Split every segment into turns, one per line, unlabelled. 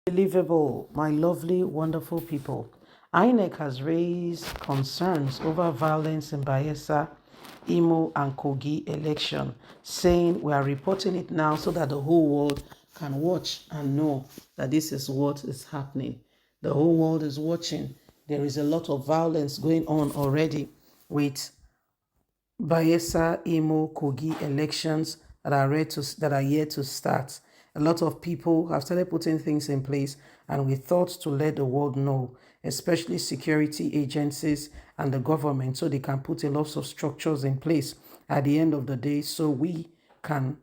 Unbelievable, my lovely, wonderful people. INEC has raised concerns over violence in Bayelsa, Imo, and Kogi election, saying we are reporting it now so that the whole world can watch and know that this is what is happening. The whole world is watching. There is a lot of violence going on already with Bayelsa, Imo, Kogi elections that are yet to start. A lot of people have started putting things in place, and we thought to let the world know, especially security agencies and the government, so they can put a lot of structures in place at the end of the day so we can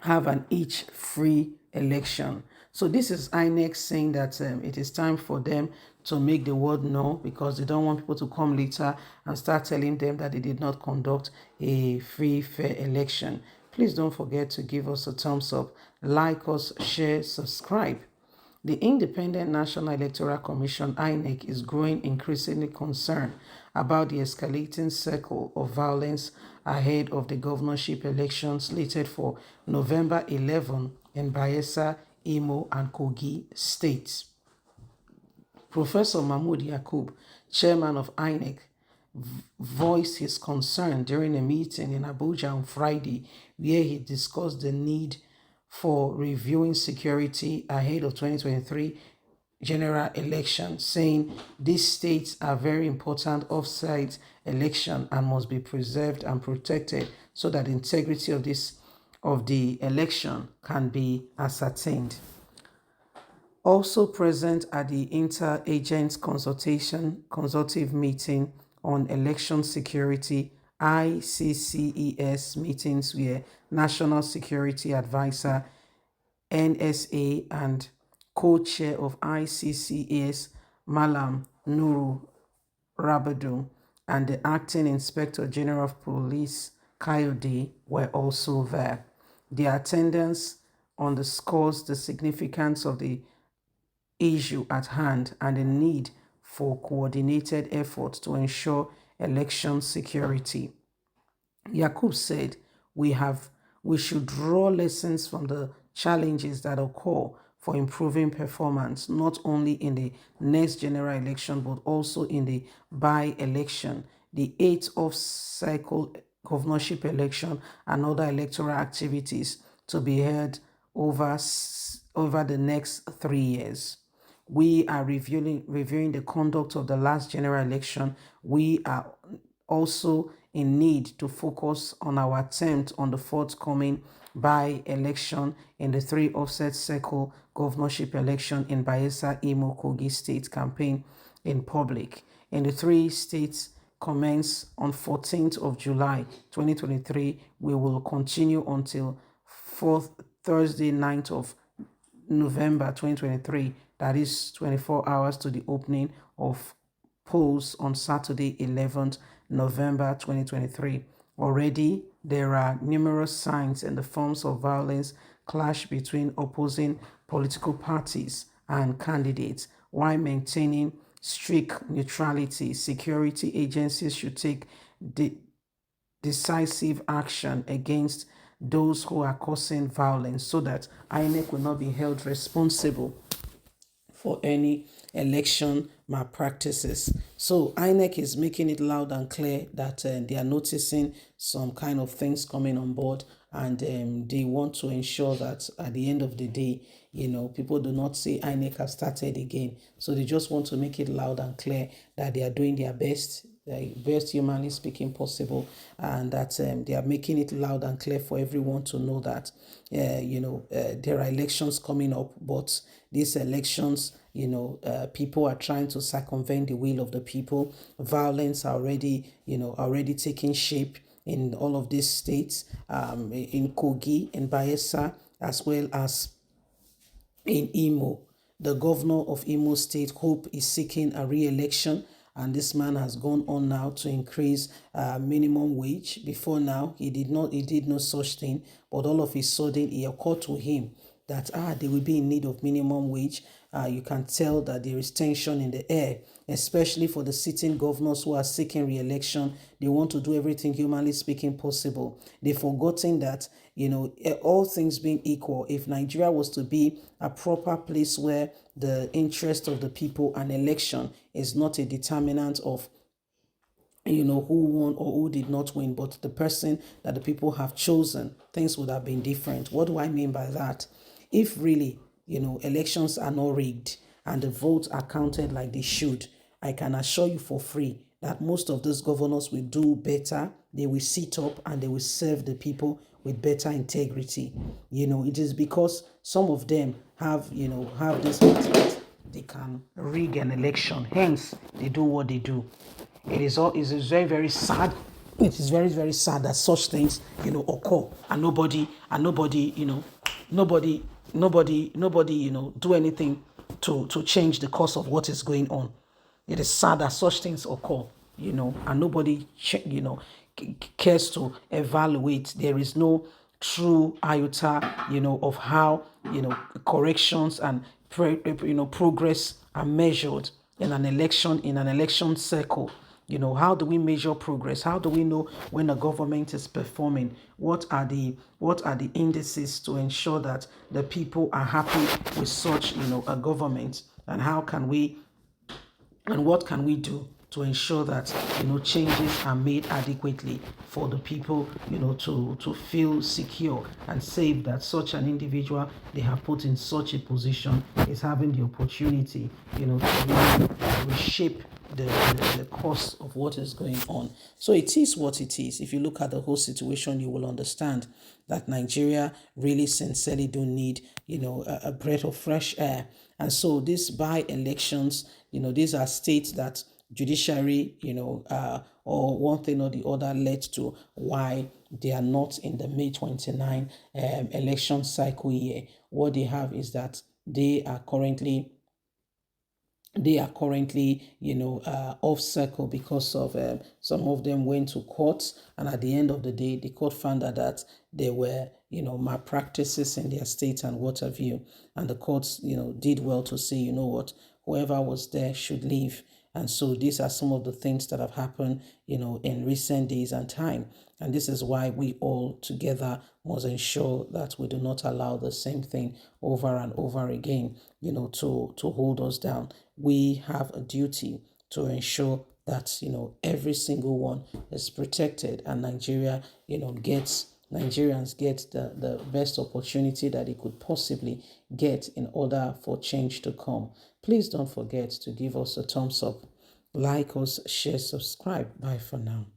have an each free election. So this is INEC saying that it is time for them to make the world know, because they don't want people to come later and start telling them that they did not conduct a free, fair election. Please don't forget to give us a thumbs up, like us, share, subscribe. The Independent National Electoral Commission (INEC) is growing increasingly concerned about the escalating cycle of violence ahead of the governorship elections slated for November 11 in Bayelsa, Imo, and Kogi states. Professor Mahmoud Yakub, chairman of INEC, voiced his concern during a meeting in Abuja on Friday, where he discussed the need for reviewing security ahead of 2023 general election, saying these states are very important off-site election and must be preserved and protected so that the integrity of the election can be ascertained. Also present at the Inter-Agents Consultative Meeting on Election Security ICCES meetings were National Security Advisor NSA and co-chair of ICCES Malam Nuru Rabadu and the Acting Inspector General of Police Kayode were also there. Their attendance underscores the significance of the issue at hand and the need for coordinated efforts to ensure election security. Yakub said, we should draw lessons from the challenges that occur for improving performance, not only in the next general election, but also in the by-election, the 8th off-cycle governorship election, and other electoral activities to be held over the next 3 years. We are reviewing the conduct of the last general election. We are also in need to focus on our attempt on the forthcoming by-election in the 3 offset cycle governorship election in Bayelsa, Imo, Kogi state campaign in public. In the 3 states commence on 14th of July 2023, we will continue until Thursday 9th of November 2023, that is 24 hours to the opening of polls on Saturday 11th November 2023. Already, there are numerous signs in the forms of violence, clash between opposing political parties and candidates. While maintaining strict neutrality, security agencies should take decisive action against those who are causing violence so that INEC will not be held responsible for any election malpractices. So INEC is making it loud and clear that they are noticing some kind of things coming on board, and they want to ensure that at the end of the day, people do not say INEC has started again. So they just want to make it loud and clear that they are doing their best, the best humanly speaking possible, and that they are making it loud and clear for everyone to know that there are elections coming up, but these elections, people are trying to circumvent the will of the people. Violence are already taking shape in all of these states, in Kogi, in Bayelsa, as well as in Imo. The governor of Imo State, Hope, is seeking a re-election, and this man has gone on now to increase minimum wage. Before now, he did no such thing, but all of a sudden it occurred to him that they will be in need of minimum wage you can tell that there is tension in the air, especially for the sitting governors who are seeking re-election. They want to do everything humanly speaking possible. They've forgotten that, all things being equal, if Nigeria was to be a proper place where the interest of the people and election is not a determinant of who won or who did not win, but the person that the people have chosen, things would have been different. What do I mean by that? If really, elections are not rigged and the votes are counted like they should, I can assure you for free that most of those governors will do better. They will sit up and they will serve the people with better integrity. It is because some of them have this mindset they can rig an election. Hence, they do what they do. It is very, very sad. It is very, very sad that such things, occur, and nobody, nobody, do anything to change the course of what is going on. It is sad that such things occur, and nobody, cares to evaluate. There is no true iota, of how, corrections and progress are measured in an election cycle. How do we measure progress? How do we know when a government is performing? What are the indices to ensure that the people are happy with such, a government? And what can we do to ensure that changes are made adequately for the people to feel secure and safe that such an individual they have put in such a position is having the opportunity to really reshape the course of what is going on. So it is what it is. If you look at the whole situation, you will understand that Nigeria really sincerely do need a breath of fresh air. And so these by-elections, these are states that judiciary, or one thing or the other led to why they are not in the May 29 election cycle year. What they have is that they are currently off cycle because of some of them went to courts, and at the end of the day the court found out that there were malpractices in their state and what have you, and the courts did well to say, what, whoever was there should leave. And so these are some of the things that have happened in recent days and time, and this is why we all together must ensure that we do not allow the same thing over and over again to hold us down. We have a duty to ensure that every single one is protected, and Nigeria Nigerians get the best opportunity that they could possibly get in order for change to come. Please don't forget to give us a thumbs up, like us, share, subscribe. Bye for now.